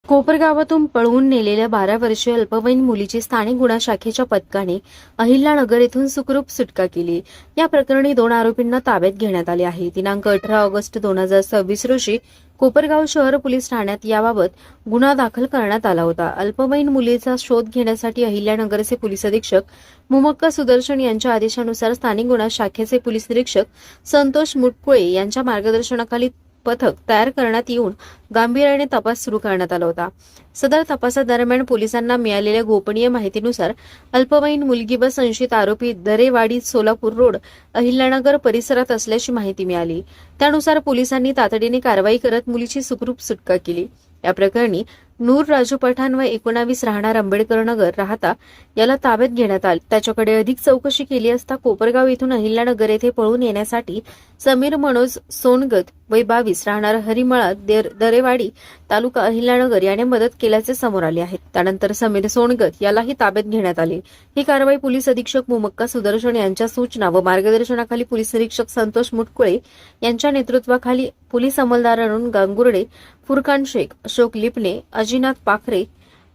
कोपरगावातून पळवून नेलेल्या 12 वर्षीय अल्पवयीन मुलीची स्थानिक गुन्हा शाखेच्या पथकाने अहिल्यानगर येथून सुखरूप सुटका केली। या प्रकरणी 2 आरोपींना ताब्यात घेण्यात आले आहे। दिनांक 18 ऑगस्ट 2026 रोजी कोपरगाव शहर पोलीस ठाण्यात याबाबत गुन्हा दाखल करण्यात आला होता। अल्पवयीन मुलीचा शोध घेण्यासाठी अहिल्यानगरचे पोलीस अधीक्षक मुमक्का सुदर्शन यांच्या आदेशानुसार स्थानिक गुन्हा शाखेचे पोलीस निरीक्षक संतोष मुटकुळे यांच्या मार्गदर्शनाखाली पथक तयार करण्यात येऊन गांभीर्याने तपास सुरू करण्यात आला होता। सदर तपासादरम्यान पोलिसांना मिळालेल्या गोपनीय माहितीनुसार अल्पवयीन मुलगी व संशयित आरोपी दरेवाडी सोलापूर रोड अहिल्यानगर परिसरात असल्याची माहिती मिळाली। त्यानुसार पोलिसांनी तातडीने कारवाई करत मुलीची सुखरूप सुटका केली। या प्रकरणी नूर राजू पठाण व 19 राहणार आंबेडकर नगर राहता याला ताब्यात घेण्यात आले। त्याच्याकडे अधिक चौकशी केली असता कोपरगाव येथून अहिल्यानगर येथे पळून येण्यासाठी समीर मनोज सोनगत वय 22 राहणार हरिमळा दरेवाडी तालुका अहिल्यानगर याने मदत केल्याचे समोर आले आहे। त्यानंतर समीर सोनगत यालाही ताब्यात घेण्यात आले। ही कारवाई पोलीस अधीक्षक मुमक्का सुदर्शन यांच्या सूचना व मार्गदर्शनाखाली पोलीस निरीक्षक संतोष मुटकुळे यांच्या नेतृत्वाखाली पोलीस अंमलदार अरुण गांगुर्डे, फुरकान शेख, अशोक लिपणे, अजिनाथ पाखरे,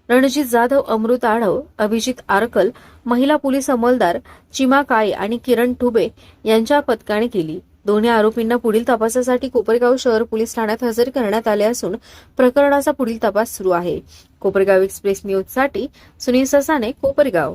रणजित जाधव, अमृत आढव, अभिजित आरकल, महिला पोलीस अंमलदार चिमा काळे आणि किरण ठुबे यांच्या पथकाने केली। दोन्ही आरोपींना पुढील तपासासाठी कोपरगाव शहर पोलीस ठाण्यात हजर करण्यात आले असून प्रकरणाचा पुढील तपास सुरू आहे। कोपरगाव एक्सप्रेस न्यूज साठी सुनील ससाने, कोपरगाव।